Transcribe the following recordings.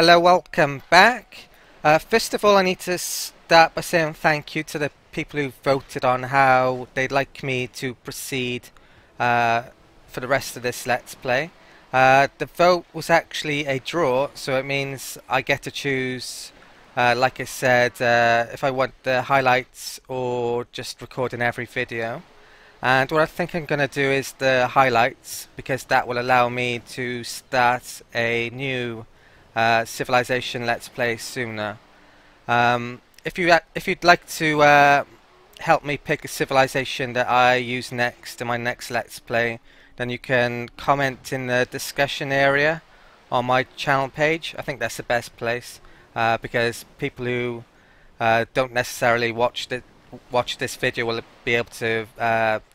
Hello, welcome back. First of all, I need to start by saying thank you to the people who voted on how they'd like me to proceed for the rest of this Let's Play. The vote was actually a draw, so it means I get to choose, like I said, if I want the highlights or just recording every video. And what I think I'm going to do is the highlights, because that will allow me to start a new civilization Let's Play sooner. If you'd like to help me pick a civilization that I use next in my next Let's Play, then you can comment in the discussion area on my channel page. I think that's the best place, because people who don't necessarily watch this video will be able to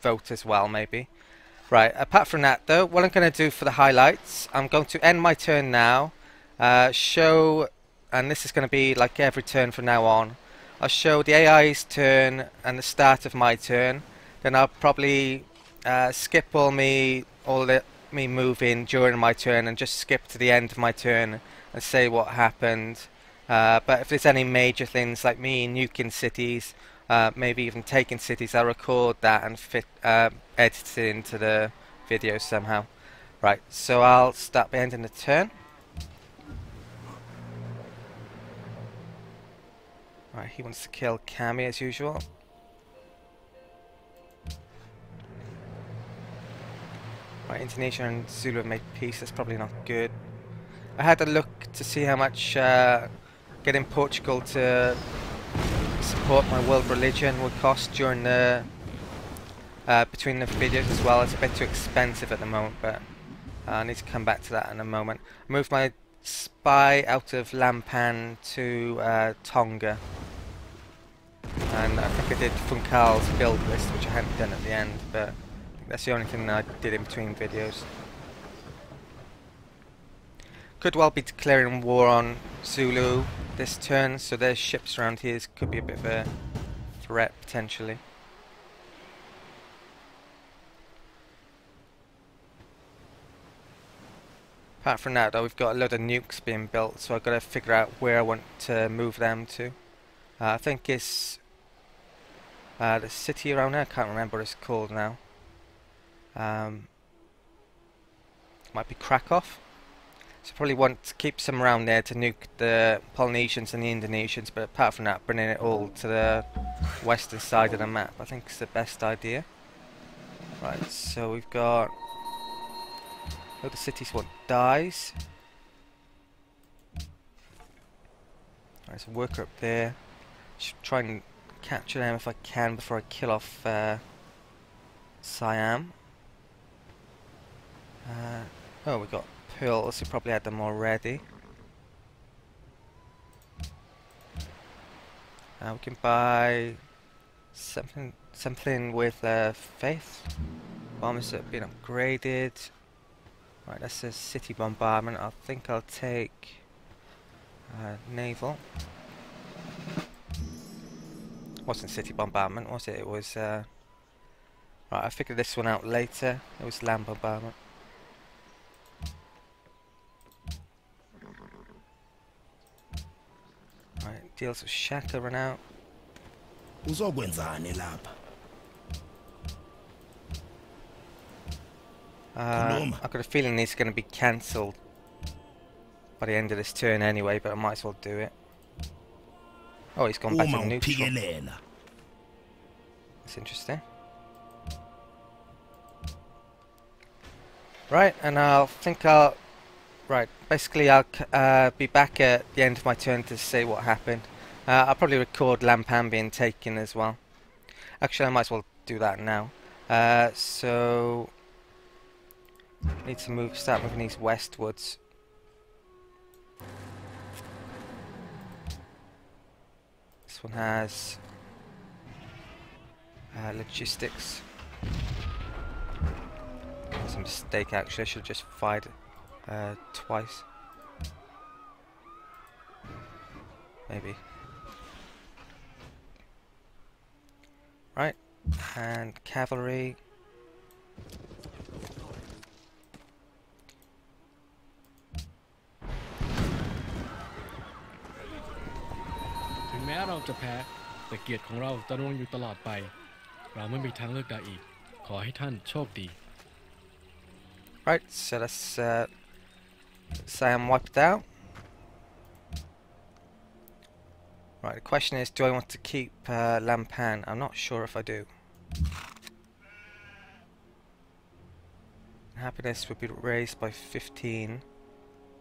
vote as well, maybe. Right, apart from that though, what I'm going to do for the highlights, I'm going to end my turn now, show, and this is going to be like every turn from now on, I'll show the AI's turn and the start of my turn, then I'll probably skip all me moving during my turn and just skip to the end of my turn and say what happened. But if there's any major things like me nuking cities, maybe even taking cities, I'll record that and edit it into the video somehow. Right, so I'll start by ending the turn. Right, he wants to kill Kami as usual. Right, Indonesia and Zulu have made peace. That's probably not good. I had a look to see how much getting Portugal to support my world religion would cost during the between the videos as well. It's a bit too expensive at the moment, but I need to come back to that in a moment. I moved my spy out of Lampang to Tonga, and I think I did Fractal's build list, which I hadn't done at the end, but that's the only thing that I did in between videos. Could well be declaring war on Zulu this turn, so there's ships around here. This could be a bit of a threat potentially. Apart from that though, we've got a lot of nukes being built, so I've got to figure out where I want to move them to. I think it's the city around there, I can't remember what it's called now. Might be Krakow. So probably want to keep some around there to nuke the Polynesians and the Indonesians, but apart from that, bringing it all to the western side of the map I think is the best idea. Right, so we've got the cities want dies. There's a worker up there. Should try and capture them if I can before I kill off Siam. Oh, we got pearls. We probably had them already. We can buy something with faith. Bombers that have been upgraded. Right, that's a city bombardment. I think I'll take naval. Wasn't city bombardment, was it? It was. Right, I figured this one out later. It was land bombardment. Right, deals with Shaka run out. Uzokwenzani lapha? I've got a feeling this is going to be cancelled by the end of this turn anyway, but I might as well do it. Oh, he's gone back to neutral. That's interesting. Right, and basically I'll be back at the end of my turn to say what happened. I'll probably record Lampang being taken as well. Actually, I might as well do that now. So need to start moving these westwards. This one has logistics. That's a mistake actually, I should have just fired twice. Maybe. Right, and cavalry. แม้เราจะแพ้แต่เกียรติของเราจะดำรงอยู่ตลอดไปเราไม่มีทางเลือกใดอีกขอให้ท่านโชคดี Right, so let's say I'm wiped out. Right, the question is, do I want to keep Lampang? I'm not sure if I do. Happiness would be raised by 15,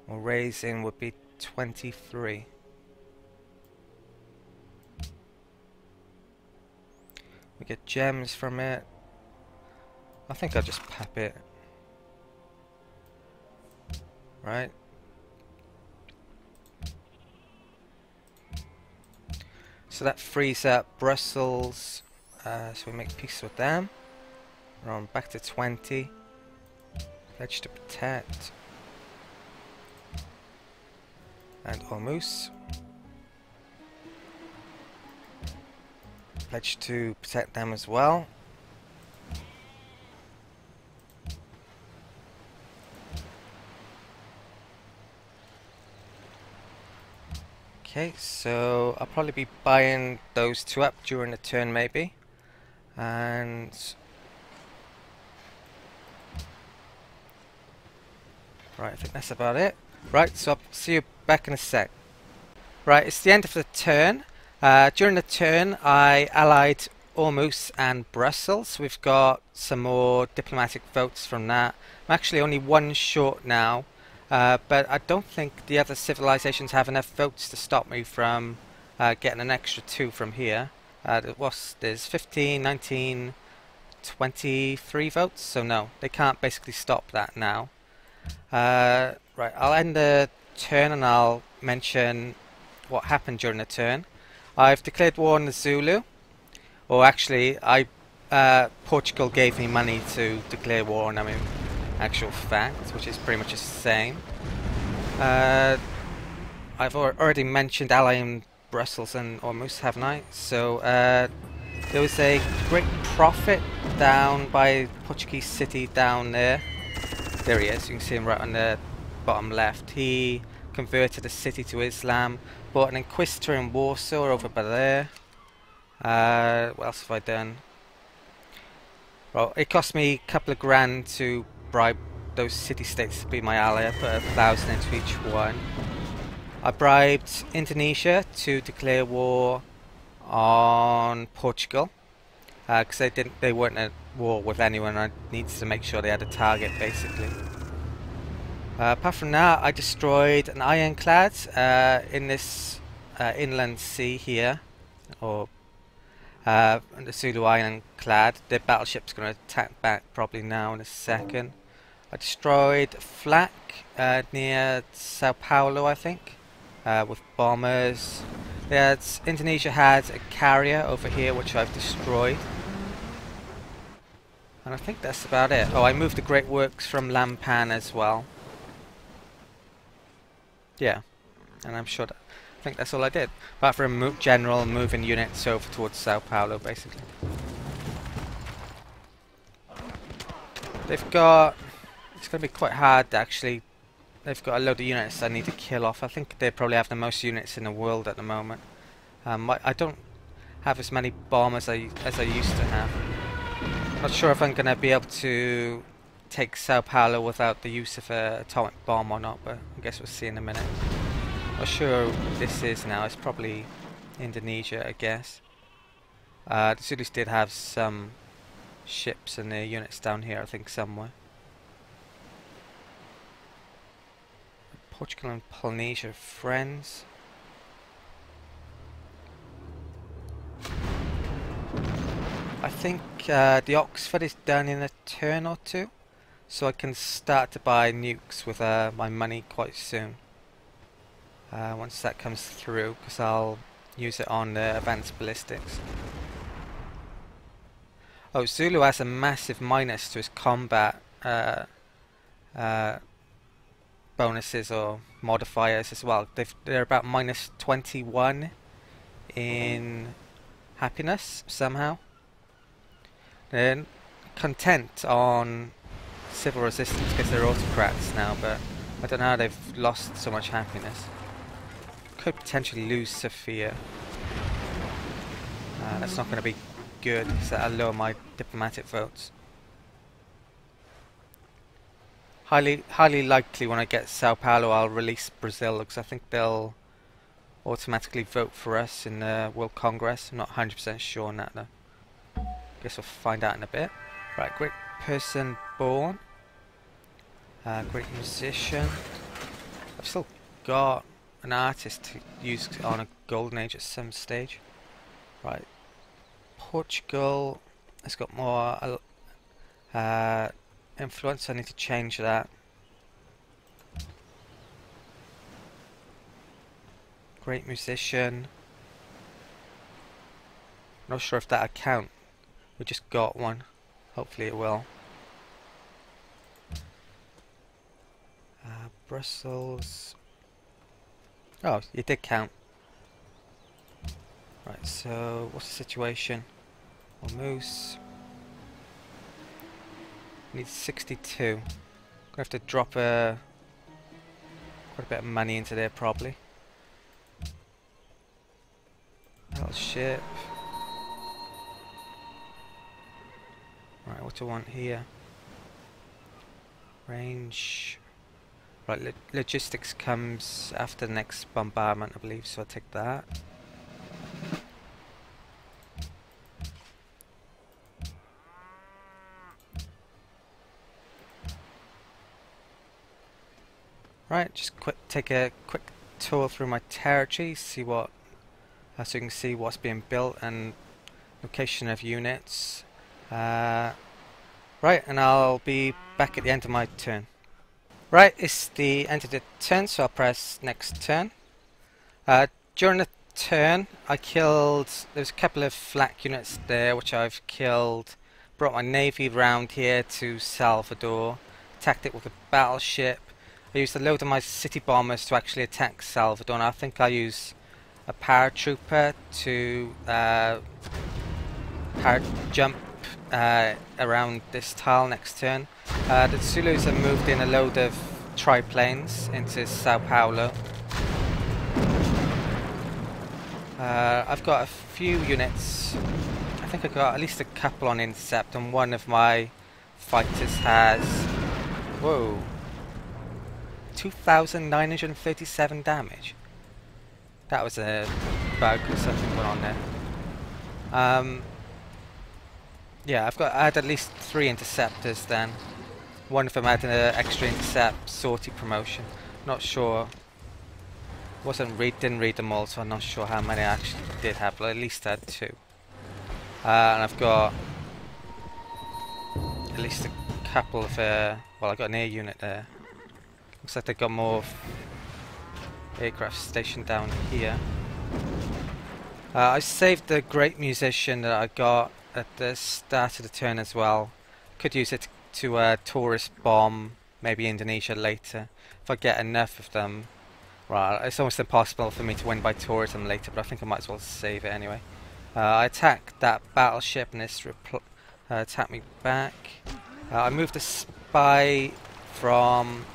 or raising would be 23. We get gems from it. I think I'll just pap it. Right. So that frees up Brussels. So we make peace with them. We're on back to 20. Pledge to protect. And Ormus. Pledge to protect them as well. Okay, so I'll probably be buying those two up during the turn maybe. And right, I think that's about it. Right, so I'll see you back in a sec. Right, it's the end of the turn. During the turn I allied Ormus and Brussels. We've got some more diplomatic votes from that. I'm actually only one short now. But I don't think the other civilizations have enough votes to stop me from getting an extra 2 from here. There's 15, 19, 23 votes, so no, they can't basically stop that now. Right, I'll end the turn and I'll mention what happened during the turn. I've declared war on the Zulu, or actually, Portugal gave me money to declare war on them in actual fact, which is pretty much the same. I've already mentioned allying Brussels and Ormus, haven't I? So there was a great prophet down by Portuguese city down there. There he is, you can see him right on the bottom left. He converted the city to Islam, bought an inquisitor in Warsaw over by there. What else have I done? Well, it cost me a couple of grand to bribe those city-states to be my ally. I put 1,000 into each one. I bribed Indonesia to declare war on Portugal because they weren't at war with anyone. I needed to make sure they had a target, basically. Apart from that, I destroyed an ironclad in this inland sea here, or the Zulu ironclad. Their battleship's going to attack back probably now in a second. I destroyed flak near Sao Paolo, I think, with bombers. Indonesia had a carrier over here which I've destroyed. And I think that's about it. Oh, I moved the Great Works from Lampang as well. Yeah, and I think that's all I did. Apart from general moving units over towards Sao Paulo, basically. They've got... It's going to be quite hard, actually. They've got a load of units I need to kill off. I think they probably have the most units in the world at the moment. I don't have as many bombers as I used to have. Not sure if I'm going to be able to take Sao Paulo without the use of an atomic bomb or not, but I guess we'll see in a minute. Not sure who this is now. It's probably Indonesia, I guess. The Zulus did have some ships and their units down here, I think, somewhere. Portugal and Polynesia friends. I think the Oxford is done in a turn or two, so I can start to buy nukes with my money quite soon. Once that comes through, because I'll use it on the Advanced Ballistics. Oh, Zulu has a massive minus to his combat bonuses or modifiers as well. They're about minus 21 in happiness somehow. They're content on civil resistance because they're autocrats now, but I don't know how they've lost so much happiness. Could potentially lose Sophia. That's not going to be good, so I'll lower my diplomatic votes. Highly likely when I get Sao Paulo I'll release Brazil, because I think they'll automatically vote for us in the World Congress. I'm not 100% sure on that though. Guess we'll find out in a bit. Right, great person born. Great musician. I've still got an artist to use on a golden age at some stage. Right, Portugal has got more influence. I need to change that. Great musician. Not sure if that'll count. We just got one. Hopefully it will. Brussels. Oh, it did count. Right, so what's the situation? Well, Moose needs 62. Gonna have to drop quite a bit of money into there probably. Ship. Right, what do I want here? Range. Right, logistics comes after the next bombardment, I believe, so I'll take that. Right, just take a quick tour through my territory, see what, so you can see what's being built and location of units. Right, and I'll be back at the end of my turn. Right, it's the end of the turn, so I'll press next turn. During the turn, there's a couple of flak units there which I've killed. Brought my navy round here to Salvador, attacked it with a battleship. I used a load of my city bombers to actually attack Salvador, and I think I'll use a paratrooper to jump around this tile next turn. The Zulus have moved in a load of triplanes into Sao Paulo. I've got a few units. I think I've got at least a couple on intercept, and one of my fighters has... Whoa. 2,937 damage. That was a bug or something went on there. Yeah, I had at least 3 interceptors then. One of them had an extra intercept sortie promotion. Not sure. Didn't read them all, so I'm not sure how many I actually did have, but at least I had 2. And I've got at least a couple of well, I got an air unit there. Looks like they got more aircraft stationed down here. I saved the great musician that I got at the start of the turn as well. Could use it to tourist bomb maybe Indonesia later if I get enough of them. Right, it's almost impossible for me to win by tourism later, but I think I might as well save it anyway. I attacked that battleship and this attacked me back. I moved a spy from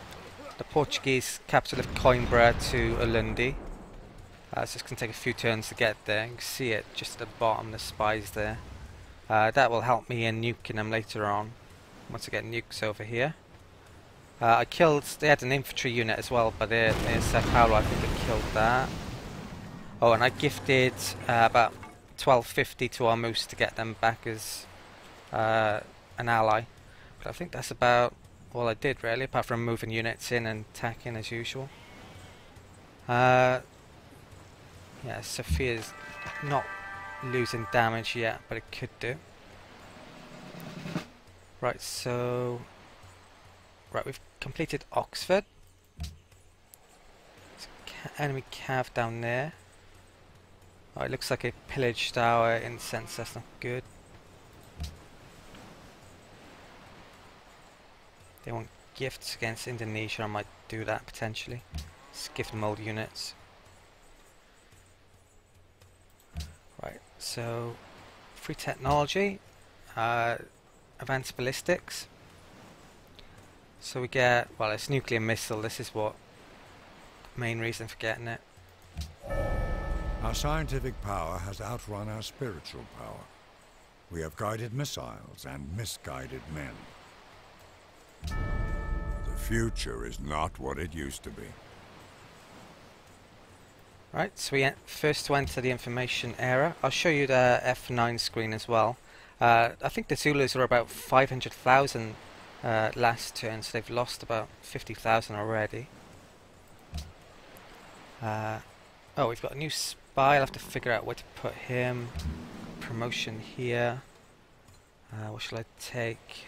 the Portuguese capital of Coimbra to Ulundi. So it's going to take a few turns to get there. You can see it just at the bottom, the spies there. That will help me in nuking them later on, once I get nukes over here. They had an infantry unit as well, but near Sao Paulo I think I killed that. Oh, and I gifted about 1250 to Ormus to get them back as an ally. But I think that's about all I did really, apart from moving units in and attacking as usual. Yeah, Sophia's not losing damage yet, but it could do. Right, so... Right, we've completed Oxford. There's enemy cav down there. Oh, it looks like a pillaged our incense, that's not good. They want gifts against Indonesia, I might do that potentially. Just give them old units. Right, so free technology, advanced ballistics. So we get, well, it's nuclear missile, this is what the main reason for getting it. Our scientific power has outrun our spiritual power. We have guided missiles and misguided men. The future is not what it used to be. Right, so we first went to the information era. I'll show you the F9 screen as well. I think the Zulus were about 500,000 last turn, so they've lost about 50,000 already. Oh, we've got a new spy. I'll have to figure out where to put him. Promotion here. What shall I take?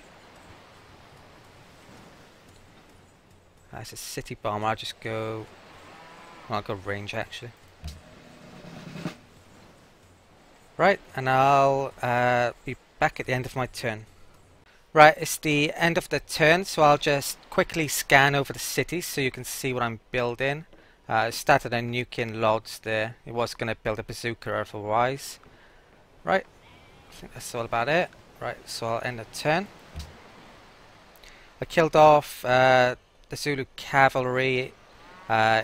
It's a city bomber. I'll just go... Well, I'll go range actually. Right, and I'll be back at the end of my turn. Right, it's the end of the turn, so I'll just quickly scan over the cities so you can see what I'm building. Started a nuking Lodz there. It was going to build a bazooka otherwise. Right, I think that's all about it. Right, so I'll end the turn. I killed off the Zulu cavalry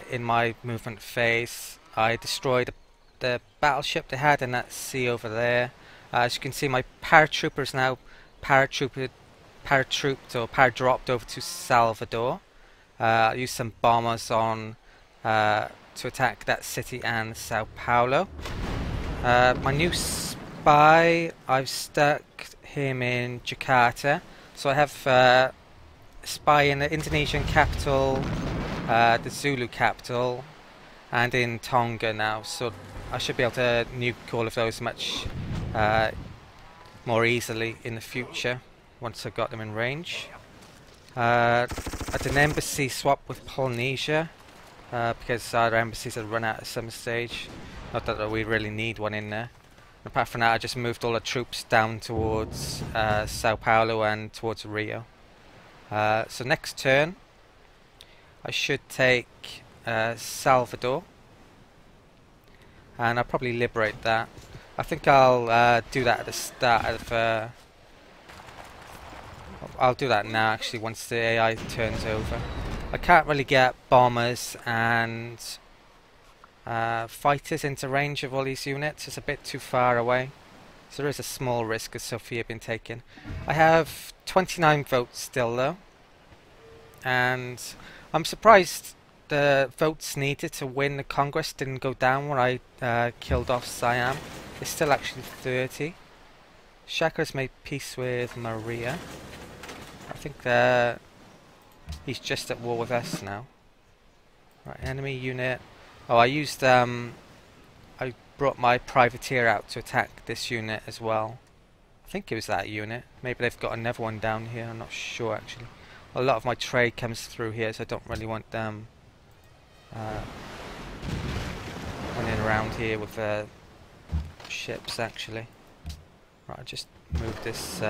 in my movement phase. I destroyed the battleship they had in that sea over there. As you can see, my paratroopers now paratrooped or paradropped over to Salvador. I used some bombers on to attack that city and Sao Paolo. My new spy, I've stuck him in Jakarta. So I have a spy in the Indonesian capital, the Zulu capital, and in Tonga now. So I should be able to nuke all of those much more easily in the future once I've got them in range. I did an embassy swap with Polynesia because our embassies had run out at some stage. Not that we really need one in there. Apart from that, I just moved all the troops down towards Sao Paulo and towards Rio. So next turn, I should take Salvador, and I'll probably liberate that. I think I'll do that at the start of... I'll do that now actually once the AI turns over. I can't really get bombers and fighters into range of all these units. It's a bit too far away. So there is a small risk of Sophia being taken. I have 29 votes still though. And I'm surprised the votes needed to win the Congress didn't go down when I killed off Siam. It's still actually 30. Shaka's made peace with Maria. I think he's just at war with us now. Right, enemy unit. Oh, I brought my privateer out to attack this unit as well. I think it was that unit. Maybe they've got another one down here. I'm not sure actually. A lot of my trade comes through here, so I don't really want them running around here with ships actually. Right, I'll just move this.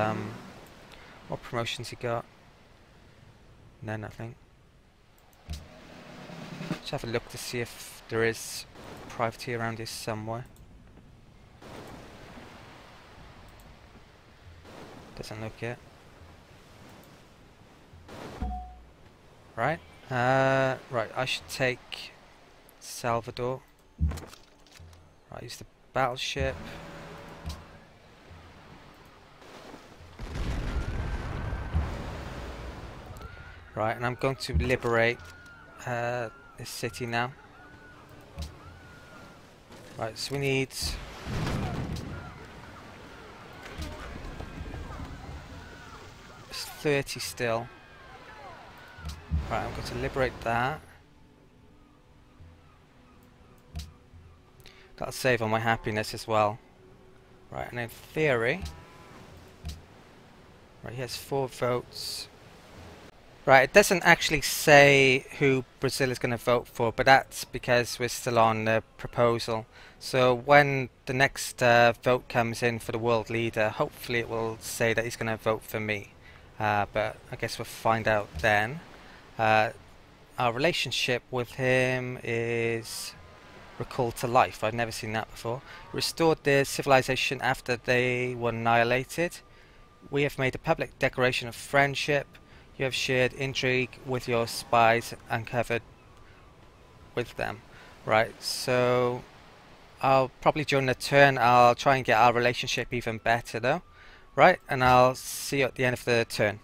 What promotions he got? None, I think. Let's have a look to see if there is privateer around here somewhere. Doesn't look it. Right. Right, I should take Salvador. Right, use the battleship. Right, and I'm going to liberate this city now. Right, so we need... It's 30 still. Right, I'm going to liberate that. That'll save on my happiness as well. Right, and in theory... Right, he has 4 votes. Right, it doesn't actually say who Brazil is going to vote for, but that's because we're still on the proposal. So when the next vote comes in for the world leader, hopefully it will say that he's going to vote for me. But I guess we'll find out then. Our relationship with him is recalled to life. I've never seen that before. Restored their civilization after they were annihilated. We have made a public declaration of friendship. You have shared intrigue with your spies uncovered with them. Right, so I'll probably during the turn I'll try and get our relationship even better though. Right, and I'll see you at the end of the turn.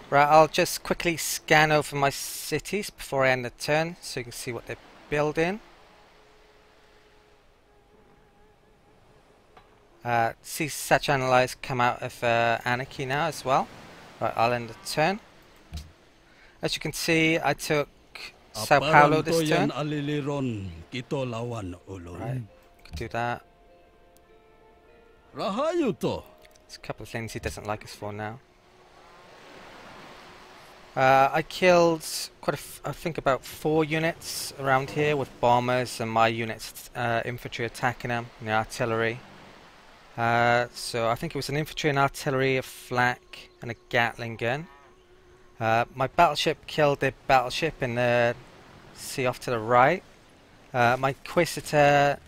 Right, I'll just quickly scan over my cities before I end the turn so you can see what they're building. See such analyze come out of anarchy now as well. Right, I'll end the turn. As you can see, I took Sao Paolo this turn. Right, could do that. There's a couple of things he doesn't like us for now. I killed I think about 4 units around here with bombers and my units infantry attacking them, and the artillery. So I think it was an infantry and artillery, a flak and a Gatling gun. My battleship killed the battleship in the sea off to the right. My Inquisitor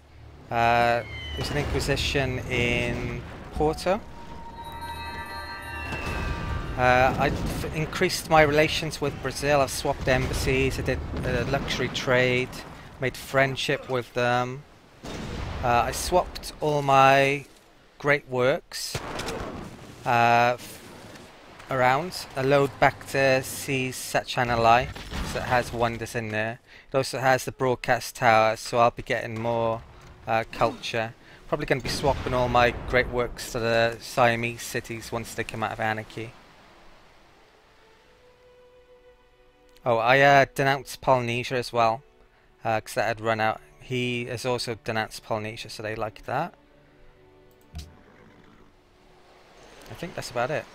was an Inquisition in Porto. I've increased my relations with Brazil. I've swapped embassies. I did a luxury trade, made friendship with them. I swapped all my great works around. I load back to see such an ally, so it has wonders in there. It also has the broadcast tower, so I'll be getting more culture. Probably going to be swapping all my great works to the Siamese cities once they come out of anarchy. Oh, I denounced Polynesia as well, because that had run out. He has also denounced Polynesia, so they like that. I think that's about it.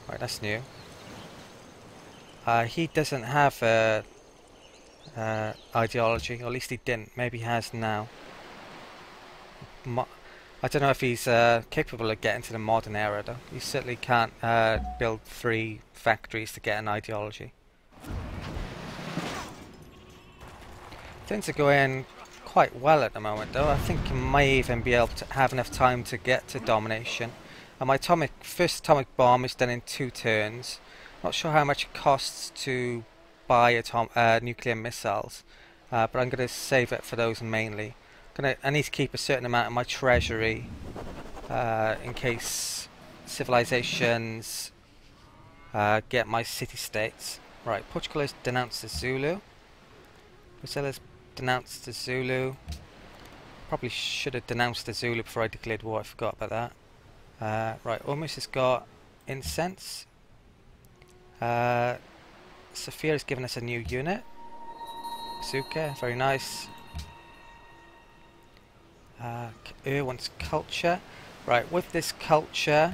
Right, that's new. He doesn't have a ideology, or at least he didn't. Maybe he has now. I don't know if he's capable of getting to the modern era though. You certainly can't build 3 factories to get an ideology. Things are going quite well at the moment though. I think I may even be able to have enough time to get to domination. And my first atomic bomb is done in 2 turns. Not sure how much it costs to buy nuclear missiles, but I'm going to save it for those mainly. I need to keep a certain amount of my treasury in case civilizations get my city-states. Right, Portugal has denounced the Zulu. Brazil has denounced the Zulu. Probably should have denounced the Zulu before I declared war, I forgot about that. Right, Ormus has got incense. Sophia has given us a new unit. Bazooka, very nice. Wants culture. Right, with this culture,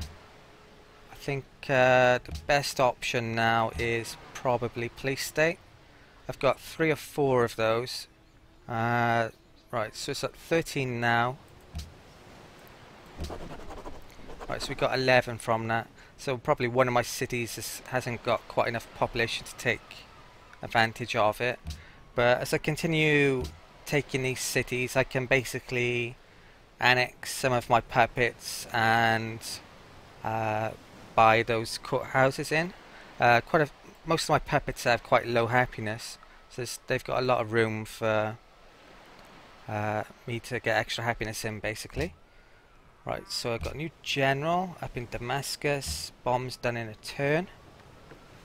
I think the best option now is probably police state. I've got 3 or 4 of those. Right, so it's at 13 now. Right, so we got 11 from that. So probably one of my cities hasn't got quite enough population to take advantage of it. But as I continue taking these cities, I can basically annex some of my puppets and buy those courthouses in. Most of my puppets have quite low happiness, so they've got a lot of room for me to get extra happiness in, basically. Right, so I've got a new general up in Damascus. Bombs done in a turn.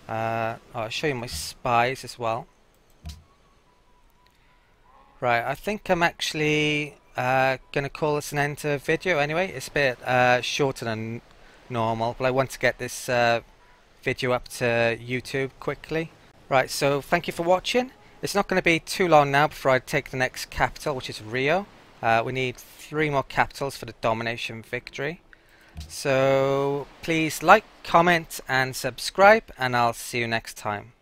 I'll show you my spies as well. Right, I think I'm actually going to call this an end to the video anyway. It's a bit shorter than normal, but I want to get this video up to YouTube quickly. Right, so thank you for watching. It's not going to be too long now before I take the next capital, which is Rio. We need 3 more capitals for the domination victory. So please like, comment and subscribe, and I'll see you next time.